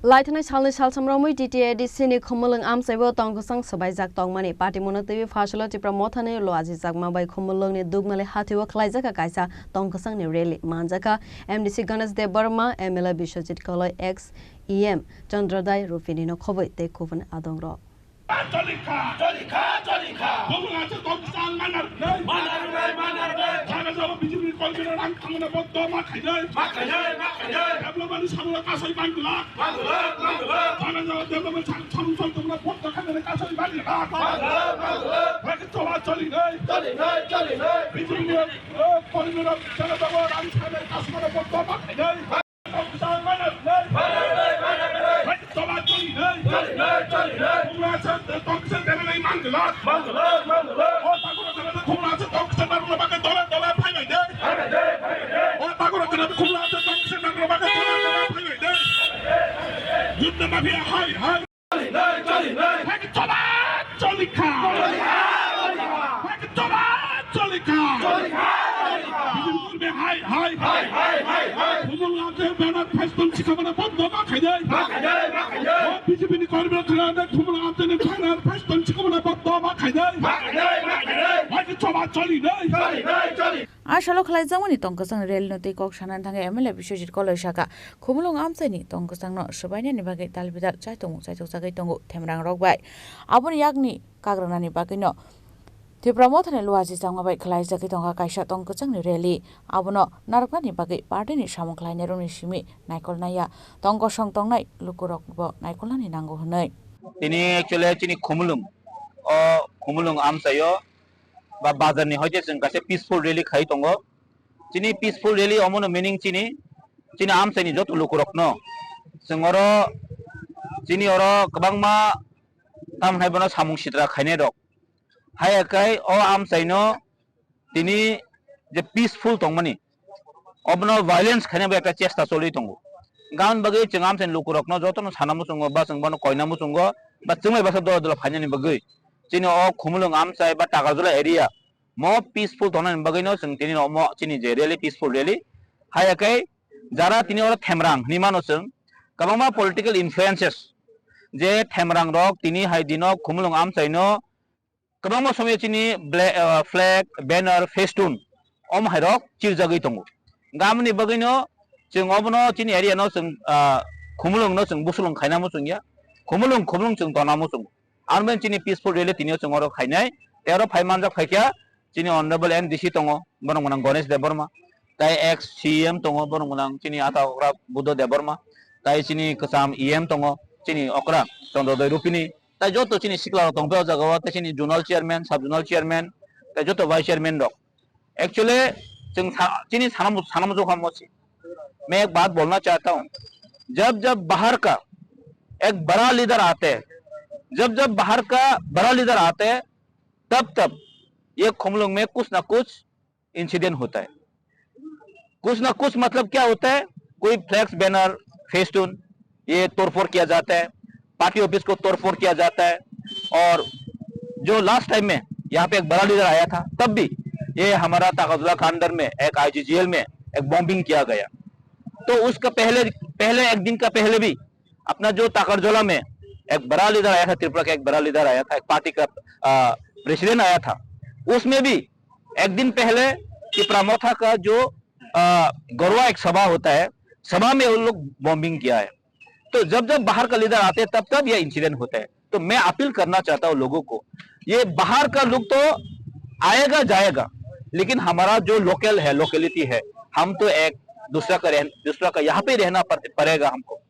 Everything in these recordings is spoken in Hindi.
Laithangnai Salnwi Saltham Romwi TTAADC ni Khumulwng Amchaio Tongkwchang Swbaijak Tongmani Patimung Twiwi Phasalo Tipra Mothani Luwajijakma bai Khumulwng ni Dukmali Hatio Khlaijakha Kaisa Tongkwchang ni rally Manjakha MDC Ganesh Debbarma MLA Biswajit Kalai ex EM Chandradai Rupini no Khobwi te Kubun Adongrok Hatio Khlaijakma Tongkwchang rel no te kok sanan thang MLA Biswajit Khlaijakha Khumulwng Amchaio Tongkwchang no Swbaijak ni bagai talbidar chaitung chaichokjagai tongo Themrangrok bai aboni yakni kagranani bagai no Tipra Mothani Luwajijakma bai Khhlaijakha Kaisa Tongkwchang ni rally abono naraknani bagai party ni samung khlainai rokni simi naikolnaya tongkwchang tongnai lukurok bo naikolnani nango hnai ini actually Chini Khumulwng Amchaio ba bazar ni hoite jeng kase peaceful rally khai tongo Chini peaceful rally omono meaning Chini Amchaio ni joto lukurok no jengoro Chini oro kabangma tam haibano samung sitra khaine rok hayakai o Amchaio no tini je peaceful tongmani obono violence khaine ba ekta chesta choli tongo gaun bagai jeng Amchaio lukurok no joto no sanamu sungo ba jengbono koinamu sungo ba jengmai basa do phainani bagai Chini o Khumulwng Amchaio ba Takajula area mo peaceful tonan bagai no jeng tini no mo Chini je really peaceful really hayakai jara tini oro Themrang ni mano jeng kabangma political influences je Themrang rok tini haidino Khumulwng Amchaio no kabangma somoy Chini flag banner festoon om hairok chirjagai tongo gamni bagai no jeng obono Chini area no jeng Khumulwng no jeng busulung khainamu jengya Khumulwng jeng tonamu jeng armen Chini peaceful rally tinio chongoro khainai tero phaimanjak phaikya Chini honorable MDC tongo borong monang Ganesh Debbarma tai ex CM tongo borong monang Chini Adongrok Buddha Debbarma tai Chini kasam EM tongo Chini okra Chandradai Rupini tai joto Chini sikla tongpeo jagao tai Chini zonal chairman sub zonal chairman tai joto vice chairman rok actually Chini sanam जो हम मैं एक बात बोलना चाहता हूँ जब बाहर का एक बड़ा लीडर आते हैं जब बाहर का बड़ा लीडर आते हैं तब ये खुमलुंग में कुछ ना कुछ इंसिडेंट होता है कुछ ना कुछ मतलब क्या होता है कोई फ्लैक्स बैनर फेस्टून ये तोड़फोड़ किया जाता है पार्टी ऑफिस को तोड़फोड़ किया जाता है और जो लास्ट टाइम में यहाँ पे एक बड़ा लीडर आया था तब भी ये हमारा ताकतुल्ला के अंदर में एक IGGL में एक बॉम्बिंग किया गया तो उसका पहले एक दिन का पहले भी अपना जो ताकतुल्ला में एक बड़ा लीडर आया था त्रिपुरा का एक बड़ा लीडर आया था एक पार्टी का प्रेसिडेंट आया था उसमें भी एक दिन पहले टिप्रा मोथा का जो गौरवा एक सभा होता है सभा में उन लोग बॉम्बिंग किया है तो जब बाहर का लीडर आते हैं तब यह इंसिडेंट होता है तो मैं अपील करना चाहता हूँ लोगों को ये बाहर का लोग तो आएगा जाएगा लेकिन हमारा जो लोकल है लोकेलिटी है हम तो एक दूसरा का यहाँ पे रहना पड़ेगा हमको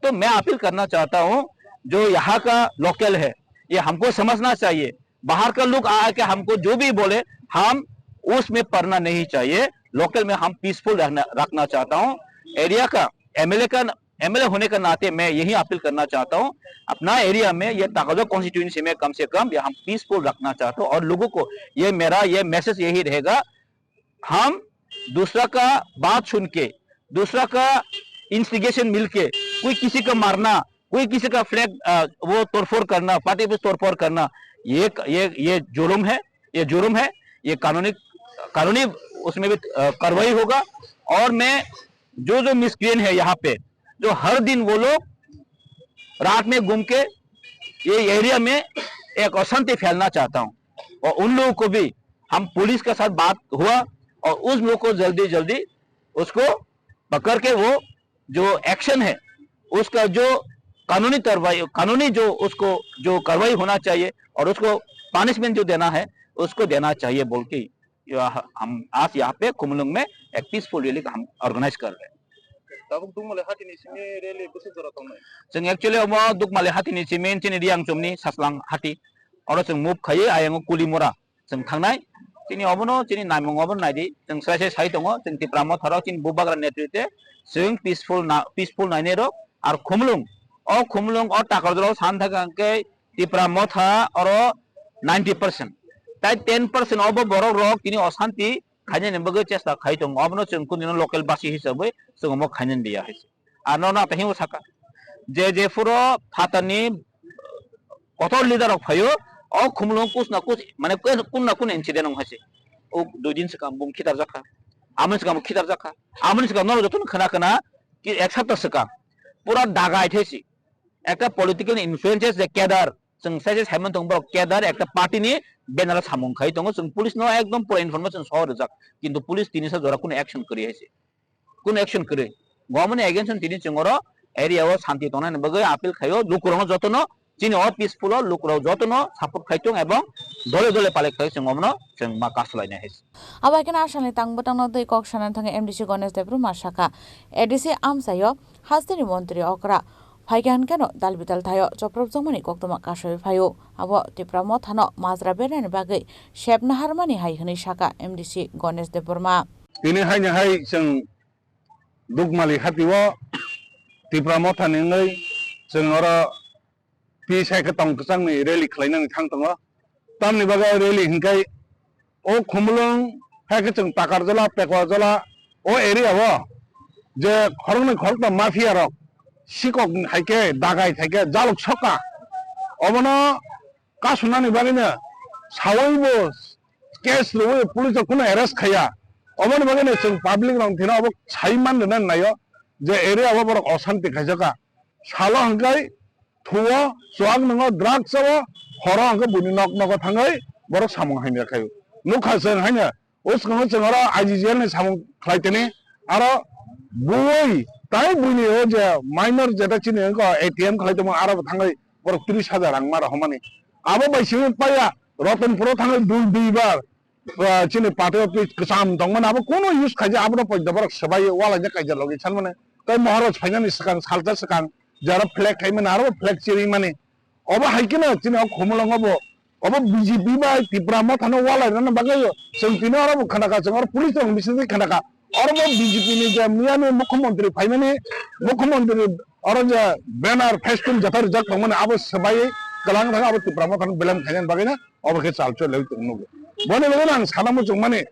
तो मैं अपील करना चाहता हूँ जो यहाँ का लोकल है ये हमको समझना चाहिए बाहर का लोग आके हमको जो भी बोले हम उसमें पड़ना नहीं चाहिए लोकल में हम पीसफुल रखना चाहता हूँ एरिया का एमएलए होने का नाते मैं यही अपील करना चाहता हूँ अपना एरिया में ये ताकतवर कॉन्स्टिट्यूएंसी में कम से कम ये हम पीसफुल रखना चाहता हूँ और लोगों को ये मैसेज यही रहेगा हम दूसरा का बात सुन के दूसरा का इंस्टिगेशन मिलके कोई किसी का मारना कोई किसी का फ्लैग वो तोड़फोड़ करना पार्टी पे तोड़फोड़ करना ये जुर्म है ये कानूनी उसमें भी कार्रवाई होगा और मैं जो मिसक्रिएंट है यहाँ पे जो हर दिन वो लोग रात में घूम के ये एरिया में एक अशांति फैलना चाहता हूँ और उन लोगों को भी हम पुलिस के साथ बात हुआ और उस लोग को जल्दी जल्दी उसको पकड़ के वो जो एक्शन है उसका जो कानूनी जो उसको जो कार्रवाई होना चाहिए और उसको पनिशमेंट जो देना है उसको देना चाहिए बोल के हम आज यहाँ पे खुमलुंग में एक पीसफुल रैली हम ऑर्गेनाइज कर रहे हैं। जों एक्चुअली दुकमाली हाथिनि सिमेन चिनि रियां चुमनि सासलां हाथि और जों मुभ खायो आयंग कुलिमरा जों थांनाय चिनि अबनो चिनि नायमुंगाबो नायदि जों सासे साइ दङ जों टिप्रा मथाराव चिनि बुबाग्रा नेतृत्वे जों पीसफुल नायने रो आर खुमलुंग और टाकरजराव सान थाकांके टिप्रा मथा और 90% ताइ 10% अब बरक रक चिनि अशांति खायने बगे चेष्टा खाइ दङ अबनो जों कुनिनो लोकल बासि हिसाबै जों म खायने दिया है आर ना तहिं साका जे फुरो फातानि कथर लीडर ऑफ फायो और खुमलुंग कुछ ना कुछ माने कुन ना कुन इंसिडेंट हसे ओ 2 दिन से काम बुम खितार जाखा आमन से काम खितार जाखा आमन से काम न जतन खना कि एक सप्ताह से काम पूरा दागा आइथेसी एक पॉलिटिकल इन्फ्लुएंसेस जे केदार जों साइसे साइमन दं बर केदार एक पार्टी नि बेनार सामुं खाइ दङ जों पुलिस न एकदम पूरा इनफरमेशन सहर जाक किंतु पुलिस तिनि से जरा कुन एक्शन करि हसे कुन एक्शन करे गवर्नमेंट एगेंस्ट तिनि जोंरो एरियाव शांति तनाय बगे आपिल खायो लुकुरङ जतन चिनि अ पीसफुल लुकुराव जतन सापोर्ट खाइतों एवं दले दले पाले खाइ जों अमनो जों मा कासलायनो हेस आबायकेन आसामनि तांबतांनो दै कक सानान थाङे एमडीसी गणेश देबरुमा शाखा एडीसी आमचायो हास्तिनि मन्त्री अकरा फाइगान केनो दालबिदाल थायो चप्रबजमनि कक्तमा कासय फायो अब टिप्रा मथानो माजरा बेरानि बागै शेबनाहारमानि हाइहनि शाखा एमडीसी गणेश देबरुमा दिनै हाय जों दुकमाली हातिओ टिप्रा मथानि जों आरो Biswajak Tongkwchang ni rally khalainang thangtongo tamni baga rally hingkai o Khumulwng haike जों takarjala pekwajala o area wo je khorang khorta mafia rok sikok haike dagai thaike jaluk soka obono kasunani bagina sawaibo case lowe police kuno arrest khaya obono bagina जों public rong thina obo saiman na nayo je area wo borok osanti khaijaka salo hingkai थुआ स्वाग नंगो ड्रग्स वो खरं के बुनि नक नक थांगै बर सामं हाइनो खायो नुखा जों हाइनो उसखौ जों आरो आइजिजेल नि सामं खाइतेनि आरो बुइ ताइ बुनि ओ जे माइनर जेटा चिनि को एटीएम खाइतों आरो थांगै बर 30,000 रां मारा हमानि आबो बाइसिं पाया रतनपुराव थांगै दुइ बार चिनि पाटे कसाम दंमोन आबो कोनो यूज खाइजे आबो पयदा बर सबाय वालाजे काइजा लगे सान माने तै महाराज फाइनानि सकां सालता सकां जरा फ्लैग खाइमोन आरो फ्लैग चिरि माने अब हाइकेनो चिनि खुमलुंग अब बीजेपी बा टिप्रा मथानो वालायना बागायो जों तिनो आरो खनाका जों आरो पुलिस दं बिसोरनि खनाका आरो बीजेपी नि जे मियानि मुख्यमंत्री फाइमानि मुख्यमंत्री आरो जे बैनर फेस्टुन जथार जक दंमोन अब सबाय गलां थाङा अब टिप्रा मथानो बेलाम खायन बागायना अब के चालचो लेउ तंगो बने बने आं सानामो जों माने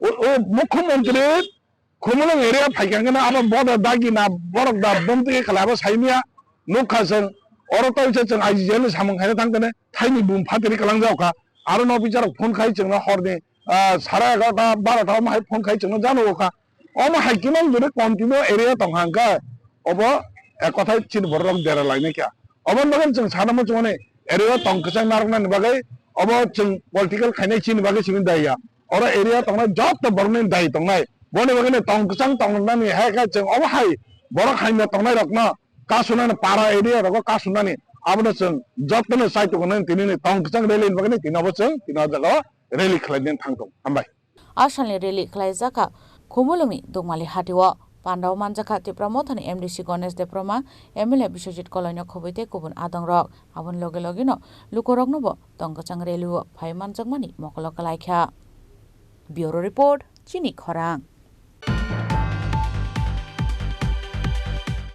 ओ मुख्यमंत्री खुमलुंग एरिया फाइकांगना अब बड दागिना बरक दा बमति खलाबो साइमिया नुखा जों अरतो जों आइजिजेल सामं खायनो थांगोने थाइनि बुम फातिरि कलां जावखा आरो न बिचार फोन खाइ जोंनो हरनि 11:30 12:00 माहाय फोन खाइ जोंनो जानोखा अम हाइकिनं जुदि कन्टिन्यू एरिया दंहांका अब एक कथा चिन बरक देरा लाइने क्या अब मगन जों सानामो जोने एरिया तंकचां नारनानि बागै अब जों पॉलिटिकल खायनाय चिन बागै सिमिन दाया और एरिया तंना जत बरने दाय तंनाय बने बगने तंकचां तंनानि हायका जों अब हाय बरक हायना तंनाय रकना कासुनानि पारा एरिया रको कासुनानि आबनो जों जतनो साइतो गने तिनि तंकचां रेली बगने तिनाबो जों तिना जगा रेली खलायदेन थांतो हामबाय आसामनि रेली खलायजाखा खुमुलुंनि दुकमाली हातिओ पान्डाव मानजाखा टिप्रा मथानि एमडीसी गणेश देबरुमा एमएलए बिस्वजित कलयनो खबैते कुबुन आदंग्रक आबन लगे लगेनो लुकोरकनोबो तंकचां रेलिओ फाइ मानजाकमानि मकल कलाइखा ब्यूरो रिपोर्ट चिनी खरां।